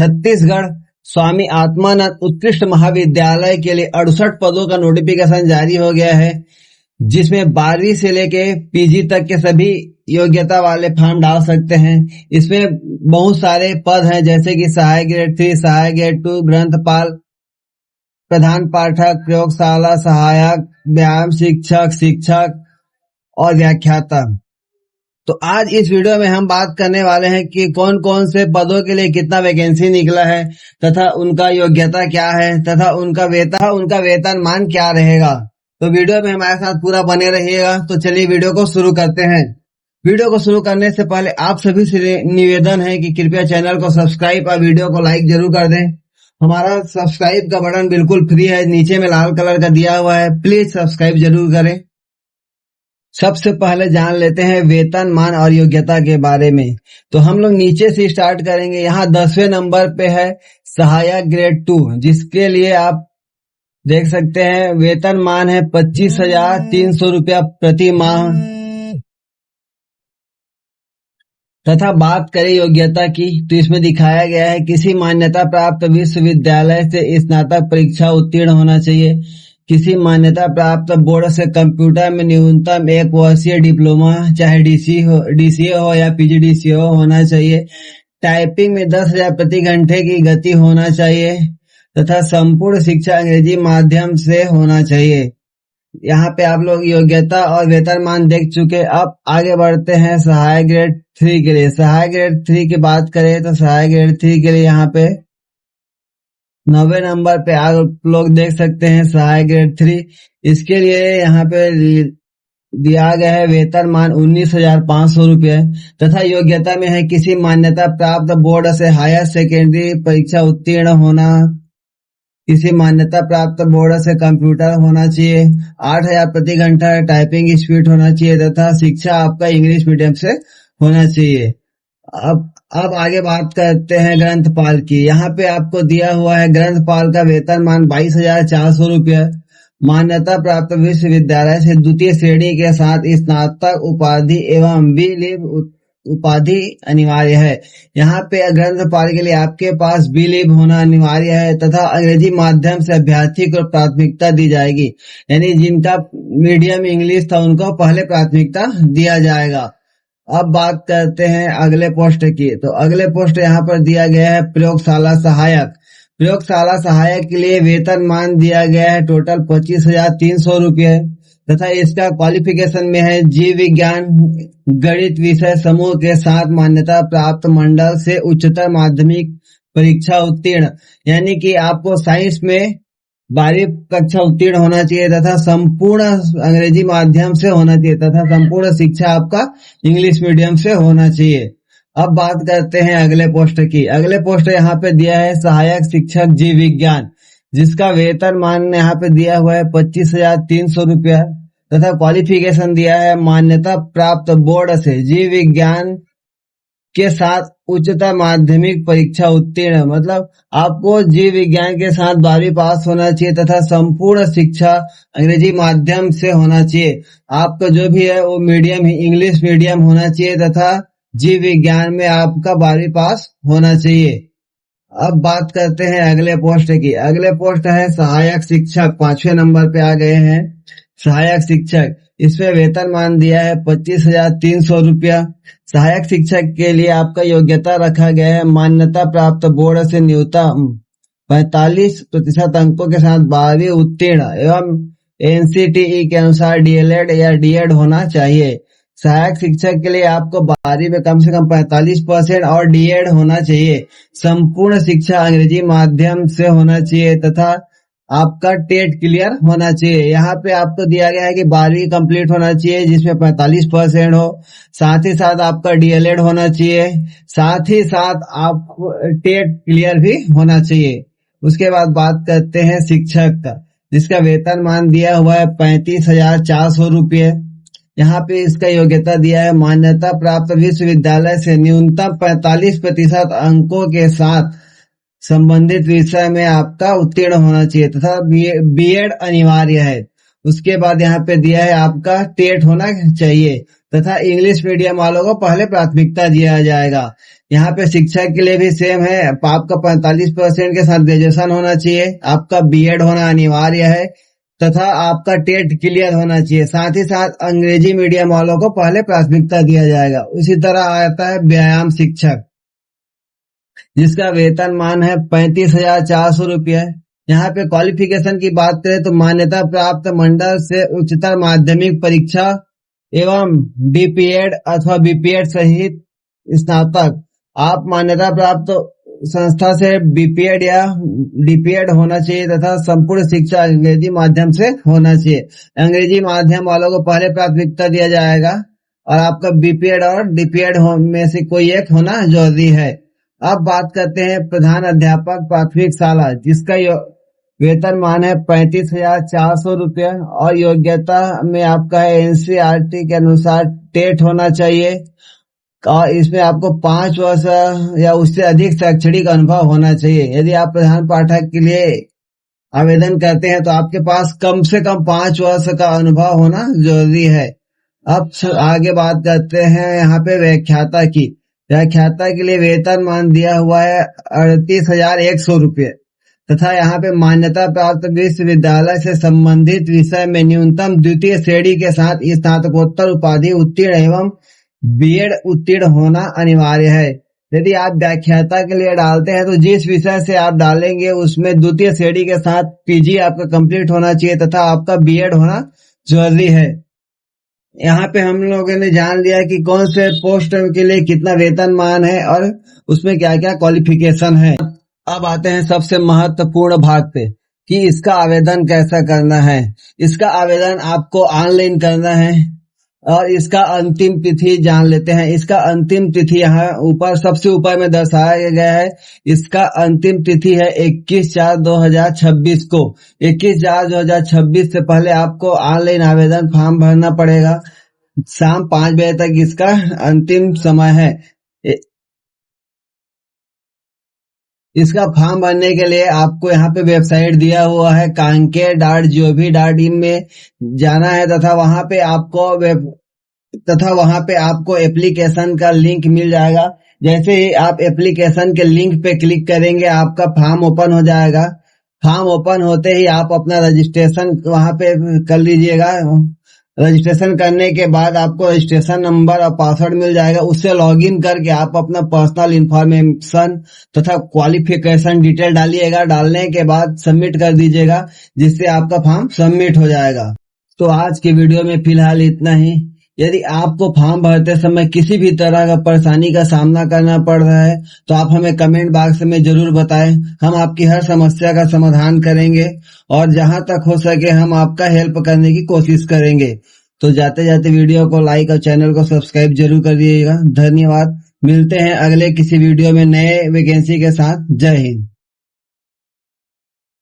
छत्तीसगढ़ स्वामी आत्मानंद उत्कृष्ट महाविद्यालय के लिए 68 पदों का नोटिफिकेशन जारी हो गया है, जिसमें 12वीं से लेके पीजी तक के सभी योग्यता वाले फॉर्म डाल सकते हैं। इसमें बहुत सारे पद हैं, जैसे कि सहायक ग्रेड 3, सहायक ग्रेड 2, ग्रंथपाल, प्रधान पाठक, प्रयोगशाला सहायक, व्यायाम शिक्षक, शिक्षक और व्याख्याता। तो आज इस वीडियो में हम बात करने वाले हैं कि कौन कौन से पदों के लिए कितना वैकेंसी निकला है तथा उनका योग्यता क्या है तथा उनका वेतनमान क्या रहेगा। तो वीडियो में हमारे साथ पूरा बने रहिएगा। तो चलिए वीडियो को शुरू करते हैं। वीडियो को शुरू करने से पहले आप सभी से निवेदन है कि कृपया चैनल को सब्सक्राइब और वीडियो को लाइक जरूर कर दें। हमारा सब्सक्राइब का बटन बिल्कुल फ्री है, नीचे में लाल कलर का दिया हुआ है, प्लीज सब्सक्राइब जरूर करें। सबसे पहले जान लेते हैं वेतनमान और योग्यता के बारे में। तो हम लोग नीचे से स्टार्ट करेंगे। यहाँ 10वें नंबर पे है सहायक ग्रेड 2, जिसके लिए आप देख सकते हैं वेतनमान है 25,300 रुपया प्रति माह। तथा बात करें योग्यता की, तो इसमें दिखाया गया है किसी मान्यता प्राप्त विश्वविद्यालय से स्नातक परीक्षा उत्तीर्ण होना चाहिए। किसी मान्यता प्राप्त बोर्ड से कंप्यूटर में न्यूनतम 1 वर्षीय डिप्लोमा, चाहे डीसीए हो या पीजीडीसीए होना चाहिए। टाइपिंग में 10,000 प्रति घंटे की गति होना चाहिए तथा संपूर्ण शिक्षा अंग्रेजी माध्यम से होना चाहिए। यहाँ पे आप लोग योग्यता और वेतनमान देख चुके। अब आगे बढ़ते हैं सहायक ग्रेड 3 के लिए। सहायक ग्रेड 3 की बात करें तो सहायक ग्रेड 3 के लिए यहाँ पे 9वें नंबर पे आप लोग देख सकते हैं सहायक ग्रेड 3। इसके लिए यहाँ पे दिया गया है वेतनमान 19,500 रुपये तथा योग्यता में है किसी मान्यता प्राप्त बोर्ड से हायर सेकेंडरी परीक्षा उत्तीर्ण होना। किसी मान्यता प्राप्त बोर्ड से कंप्यूटर होना चाहिए। 8,000 प्रति घंटा टाइपिंग स्पीड होना चाहिए तथा शिक्षा आपका इंग्लिश मीडियम से होना चाहिए। अब आगे बात करते हैं ग्रंथपाल की। यहाँ पे आपको दिया हुआ है ग्रंथपाल का वेतनमान 22,400 रुपये। मान्यता प्राप्त विश्वविद्यालय से द्वितीय श्रेणी के साथ स्नातक उपाधि एवं बी.लिब उपाधि अनिवार्य है। यहाँ पे ग्रंथपाल के लिए आपके पास बी.लिब होना अनिवार्य है तथा अंग्रेजी माध्यम से अभ्यर्थी को प्राथमिकता दी जाएगी। यानी जिनका मीडियम इंग्लिश था उनको पहले प्राथमिकता दिया जाएगा। अब बात करते हैं अगले पोस्ट की। तो अगले पोस्ट यहाँ पर दिया गया है प्रयोगशाला सहायक। प्रयोगशाला सहायक के लिए वेतनमान दिया गया है टोटल 25,300 रुपये तथा इसका क्वालिफिकेशन में है जीव विज्ञान गणित विषय समूह के साथ मान्यता प्राप्त मंडल से उच्चतर माध्यमिक परीक्षा उत्तीर्ण। यानी कि आपको साइंस में 12वीं कक्षा उत्तीर्ण होना चाहिए तथा संपूर्ण अंग्रेजी माध्यम से होना चाहिए तथा संपूर्ण शिक्षा आपका इंग्लिश मीडियम से होना चाहिए। अब बात करते हैं अगले पोस्ट की। अगले पोस्ट यहाँ पे दिया है सहायक शिक्षक जीव विज्ञान, जिसका वेतनमान यहाँ पे दिया हुआ है 25,300 रुपया तथा क्वालिफिकेशन दिया है मान्यता प्राप्त बोर्ड से जीव विज्ञान के साथ उच्चतर माध्यमिक परीक्षा उत्तीर्ण। मतलब आपको जीव विज्ञान के साथ 12वीं पास होना चाहिए तथा संपूर्ण शिक्षा अंग्रेजी माध्यम से होना चाहिए। आपका जो भी है वो मीडियम ही इंग्लिश मीडियम होना चाहिए तथा जीव विज्ञान में आपका 12वीं पास होना चाहिए। अब बात करते हैं अगले पोस्ट की। अगले पोस्ट है सहायक शिक्षक। 5वें नंबर पे आ गए हैं सहायक शिक्षक। इसमें वेतनमान दिया है 25,300 रुपया। सहायक शिक्षक के लिए आपका योग्यता रखा गया है मान्यता प्राप्त बोर्ड से न्यूनतम 45% अंकों के साथ 12वीं उत्तीर्ण एवं एनसीटीई के अनुसार डीएलएड या डीएड होना चाहिए। सहायक शिक्षक के लिए आपको 12वीं में कम से कम 45% और डीएड होना चाहिए। संपूर्ण शिक्षा अंग्रेजी माध्यम से होना चाहिए तथा आपका टेट क्लियर होना चाहिए। यहाँ पे आपको दिया गया है कि 12वीं कंप्लीट होना चाहिए जिसमें 45% हो, साथ ही साथ आपका डीएलएड होना चाहिए, साथ ही साथ आप टेट क्लियर भी होना चाहिए। उसके बाद बात करते हैं शिक्षक का, जिसका वेतनमान दिया हुआ है 35,400 रुपये। यहाँ पे इसका योग्यता दिया है मान्यता प्राप्त विश्वविद्यालय से न्यूनतम 45% अंकों के साथ संबंधित विषय में आपका उत्तीर्ण होना चाहिए तथा बीएड अनिवार्य है। उसके बाद यहाँ पे दिया है आपका टेट होना चाहिए तथा इंग्लिश मीडियम वालों को पहले प्राथमिकता दिया जाएगा। यहाँ पे शिक्षक के लिए भी सेम है, आपका 45% के साथ ग्रेजुएशन होना चाहिए, आपका बीएड होना अनिवार्य है तथा आपका टेट क्लियर होना चाहिए। साथ ही साथ अंग्रेजी मीडियम वालों को पहले प्राथमिकता दिया जाएगा। उसी तरह आता है व्यायाम शिक्षक, जिसका वेतन मान है 35,400 रुपये। यहाँ पे क्वालिफिकेशन की बात करें तो मान्यता प्राप्त मंडल से उच्चतर माध्यमिक परीक्षा एवं डीपीएड अथवा बीपीएड सहित स्नातक। आप मान्यता प्राप्त संस्था से बीपीएड या डीपीएड होना चाहिए तथा संपूर्ण शिक्षा अंग्रेजी माध्यम से होना चाहिए। अंग्रेजी माध्यम वालों को पहले प्राथमिकता दिया जाएगा और आपका बीपीएड और डीपीएड में से कोई एक होना जरूरी है। अब बात करते हैं प्रधान अध्यापक प्राथमिक शाला, जिसका वेतन मान है 35,400 रुपये और योग्यता में आपका है एनसीईआरटी के अनुसार टेट होना चाहिए और इसमें आपको 5 वर्ष या उससे अधिक शैक्षणिक अनुभव होना चाहिए। यदि आप प्रधान पाठक के लिए आवेदन करते हैं तो आपके पास कम से कम 5 वर्ष का अनुभव होना जरूरी है। अब आगे बात करते हैं यहाँ पे व्याख्याता की। व्याख्याता के लिए वेतन मान दिया हुआ है 38,100 रुपये तथा यहाँ पे मान्यता प्राप्त विश्वविद्यालय से संबंधित विषय में न्यूनतम द्वितीय श्रेणी के साथ स्नातकोत्तर उपाधि उत्तीर्ण एवं बीएड उत्तीर्ण होना अनिवार्य है। यदि आप व्याख्याता के लिए डालते हैं तो जिस विषय से आप डालेंगे उसमें द्वितीय श्रेणी के साथ पीजी आपका कंप्लीट होना चाहिए तथा आपका बीएड होना जरूरी है। यहाँ पे हम लोगों ने जान लिया कि कौन से पोस्ट के लिए कितना वेतन मान है और उसमें क्या क्या क्वालिफिकेशन है। अब आते हैं सबसे महत्वपूर्ण भाग पे कि इसका आवेदन कैसा करना है। इसका आवेदन आपको ऑनलाइन करना है और इसका अंतिम तिथि जान लेते हैं। इसका अंतिम तिथि यहाँ ऊपर सबसे ऊपर में दर्शाया गया है। इसका अंतिम तिथि है 21/4/2026 को। 21/4/2026 से पहले आपको ऑनलाइन आवेदन फॉर्म भरना पड़ेगा। शाम 5 बजे तक इसका अंतिम समय है। इसका फॉर्म भरने के लिए आपको यहाँ पे वेबसाइट दिया हुआ है kanke.gov.in में जाना है तथा वहां पे आपको एप्लीकेशन का लिंक मिल जाएगा। जैसे ही आप एप्लीकेशन के लिंक पे क्लिक करेंगे आपका फॉर्म ओपन हो जाएगा। फॉर्म ओपन होते ही आप अपना रजिस्ट्रेशन वहां पे कर लीजिएगा। रजिस्ट्रेशन करने के बाद आपको रजिस्ट्रेशन नंबर और पासवर्ड मिल जाएगा। उससे लॉगिन करके आप अपना पर्सनल इंफॉर्मेशन तथा क्वालिफिकेशन डिटेल डालिएगा। डालने के बाद सबमिट कर दीजिएगा, जिससे आपका फॉर्म सबमिट हो जाएगा। तो आज के वीडियो में फिलहाल इतना ही। यदि आपको फॉर्म भरते समय किसी भी तरह का परेशानी का सामना करना पड़ रहा है तो आप हमें कमेंट बॉक्स में जरूर बताएं। हम आपकी हर समस्या का समाधान करेंगे और जहां तक हो सके हम आपका हेल्प करने की कोशिश करेंगे। तो जाते जाते वीडियो को लाइक और चैनल को सब्सक्राइब जरूर कर दीजिएगा। धन्यवाद। मिलते हैं अगले किसी वीडियो में नए वैकेंसी के साथ। जय हिंद।